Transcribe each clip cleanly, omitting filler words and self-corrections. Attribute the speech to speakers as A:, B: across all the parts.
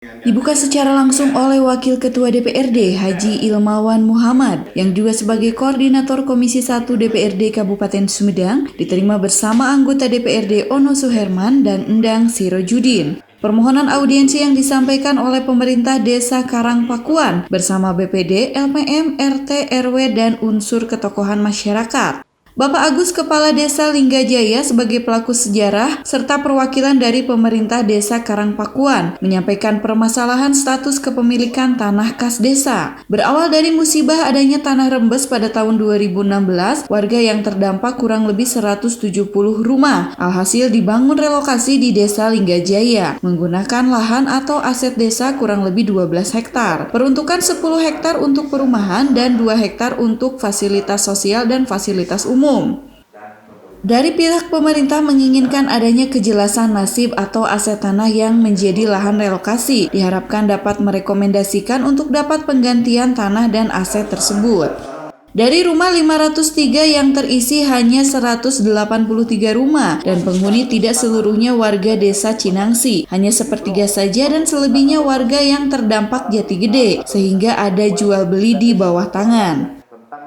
A: Dibuka secara langsung oleh Wakil Ketua DPRD Haji Ilmawan Muhammad yang juga sebagai Koordinator Komisi 1 DPRD Kabupaten Sumedang, diterima bersama anggota DPRD Ono Suherman dan Endang Sirojudin. Permohonan audiensi yang disampaikan oleh pemerintah Desa Karangpakuan bersama BPD, LPM, RT, RW, dan unsur ketokohan masyarakat. Bapak Agus Kepala Desa Linggajaya sebagai pelaku sejarah serta perwakilan dari pemerintah Desa Karangpakuan menyampaikan permasalahan status kepemilikan tanah kas desa. Berawal dari musibah adanya tanah rembes pada tahun 2016, warga yang terdampak kurang lebih 170 rumah. Alhasil dibangun relokasi di Desa Linggajaya menggunakan lahan atau aset desa kurang lebih 12 hektar. Peruntukan 10 hektar untuk perumahan dan 2 hektar untuk fasilitas sosial dan fasilitas umum. Dari pihak pemerintah menginginkan adanya kejelasan nasib atau aset tanah yang menjadi lahan relokasi. Diharapkan dapat merekomendasikan untuk dapat penggantian tanah dan aset tersebut. Dari rumah 503 yang terisi hanya 183 rumah dan penghuni tidak seluruhnya warga desa Cinangsi, hanya sepertiga saja dan selebihnya warga yang terdampak Jatigede, sehingga ada jual beli di bawah tangan.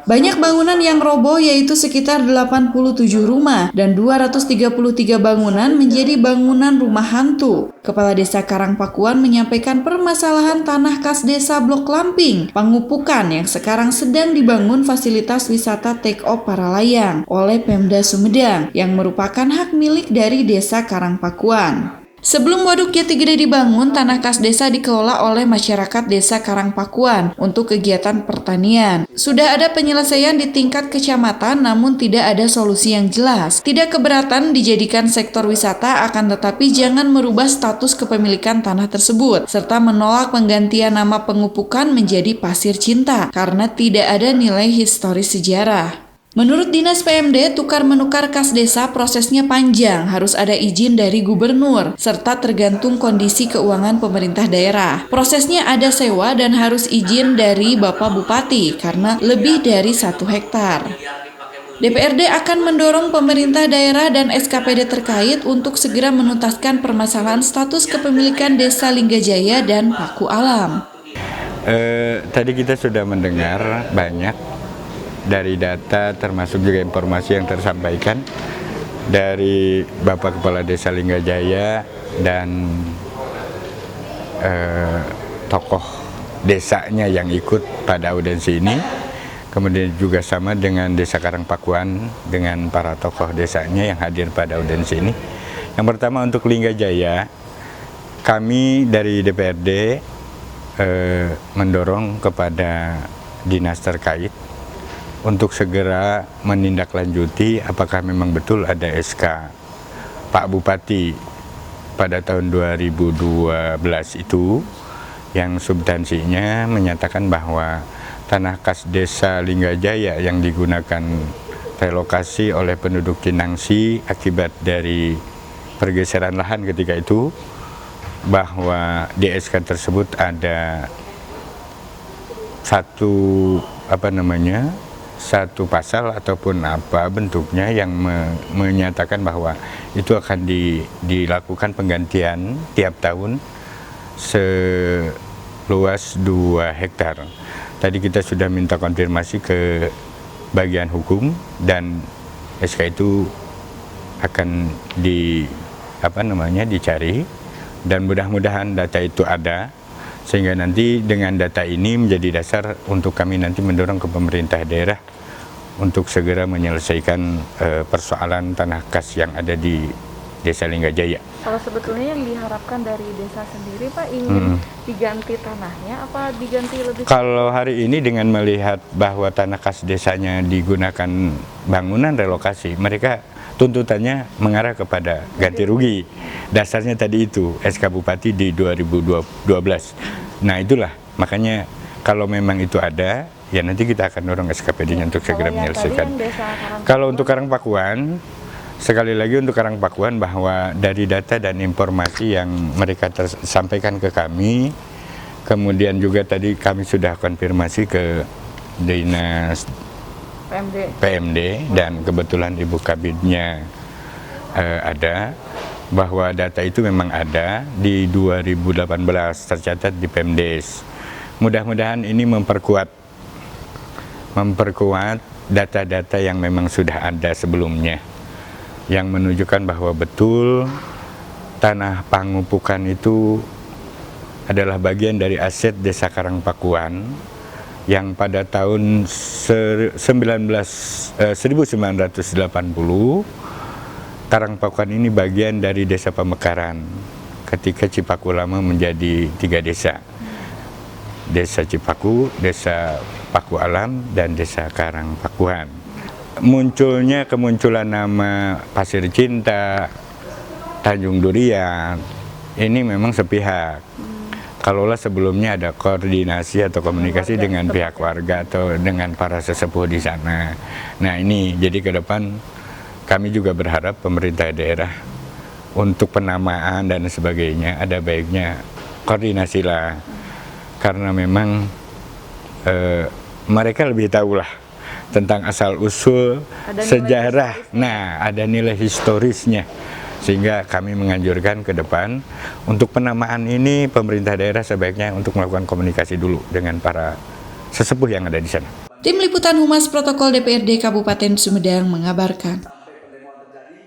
A: Banyak bangunan yang roboh yaitu sekitar 87 rumah dan 233 bangunan menjadi bangunan rumah hantu. Kepala Desa Karangpakuan menyampaikan permasalahan tanah kas desa Blok Lamping, Pangupukan yang sekarang sedang dibangun fasilitas wisata take-off para layang oleh Pemda Sumedang yang merupakan hak milik dari Desa Karangpakuan. Sebelum Waduk Jatigede dibangun, tanah kas desa dikelola oleh masyarakat Desa Karangpakuan untuk kegiatan pertanian. Sudah ada penyelesaian di tingkat kecamatan, namun tidak ada solusi yang jelas. Tidak keberatan dijadikan sektor wisata, akan tetapi jangan merubah status kepemilikan tanah tersebut, serta menolak penggantian nama Pengupukan menjadi Pasir Cinta, karena tidak ada nilai historis sejarah. Menurut Dinas PMD, tukar-menukar kas desa prosesnya panjang, harus ada izin dari gubernur, serta tergantung kondisi keuangan pemerintah daerah. Prosesnya ada sewa dan harus izin dari Bapak Bupati, karena lebih dari 1 hektar. DPRD akan mendorong pemerintah daerah dan SKPD terkait untuk segera menuntaskan permasalahan status kepemilikan Desa Linggajaya dan Paku Alam.
B: Tadi kita sudah mendengar banyak dari data termasuk juga informasi yang tersampaikan dari Bapak Kepala Desa Linggajaya dan tokoh desanya yang ikut pada audiensi ini. Kemudian juga sama dengan Desa Karangpakuan dengan para tokoh desanya yang hadir pada audiensi ini. Yang pertama untuk Linggajaya, kami dari DPRD mendorong kepada dinas terkait untuk segera menindaklanjuti apakah memang betul ada SK Pak Bupati pada tahun 2012 itu yang substansinya menyatakan bahwa tanah kas desa Linggajaya yang digunakan relokasi oleh penduduk Cinangsi akibat dari pergeseran lahan ketika itu, bahwa di SK tersebut ada satu pasal ataupun apa bentuknya yang menyatakan bahwa itu akan dilakukan penggantian tiap tahun seluas 2 hektar. Tadi kita sudah minta konfirmasi ke bagian hukum dan SK itu akan dicari dan mudah-mudahan data itu ada, sehingga nanti dengan data ini menjadi dasar untuk kami nanti mendorong ke pemerintah daerah untuk segera menyelesaikan persoalan tanah kas yang ada di Desa Linggajaya.
C: Kalau sebetulnya yang diharapkan dari desa sendiri, Pak, ingin diganti tanahnya apa diganti lebih?
B: Kalau hari ini dengan melihat bahwa tanah kas desanya digunakan bangunan relokasi, mereka tuntutannya mengarah kepada ganti rugi. Dasarnya tadi itu SK Bupati di 2012. Nah itulah makanya kalau memang itu ada, ya nanti kita akan dorong SKPD-nya untuk segera menyelesaikan. Kalau untuk Karangpakuan, sekali lagi untuk Karangpakuan bahwa dari data dan informasi yang mereka sampaikan ke kami, kemudian juga tadi kami sudah konfirmasi ke Dinas PMD dan kebetulan Ibu Kabidnya ada, bahwa data itu memang ada di 2018 tercatat di Pemdes. Mudah-mudahan ini memperkuat data-data yang memang sudah ada sebelumnya, yang menunjukkan bahwa betul tanah Pangupukan itu adalah bagian dari aset Desa Karangpakuan yang pada tahun 1980 Karangpakuan ini bagian dari Desa Pamekaran ketika Cipaku Lama menjadi 3 desa. Desa Cipaku, Desa Paku Alam, dan Desa Karangpakuan. Kemunculan nama Pasir Cinta, Tanjung Durian, ini memang sepihak. Kalaulah sebelumnya ada koordinasi atau komunikasi dengan pihak warga atau dengan para sesepuh di sana. Nah ini, jadi ke depan kami juga berharap pemerintah daerah untuk penamaan dan sebagainya ada baiknya koordinasilah. Karena memang mereka lebih tahulah tentang asal-usul sejarah. Nah, ada nilai historisnya. Sehingga kami menganjurkan ke depan untuk penamaan ini pemerintah daerah sebaiknya untuk melakukan komunikasi dulu dengan para sesepuh yang ada di sana.
A: Tim Liputan Humas Protokol DPRD Kabupaten Sumedang mengabarkan.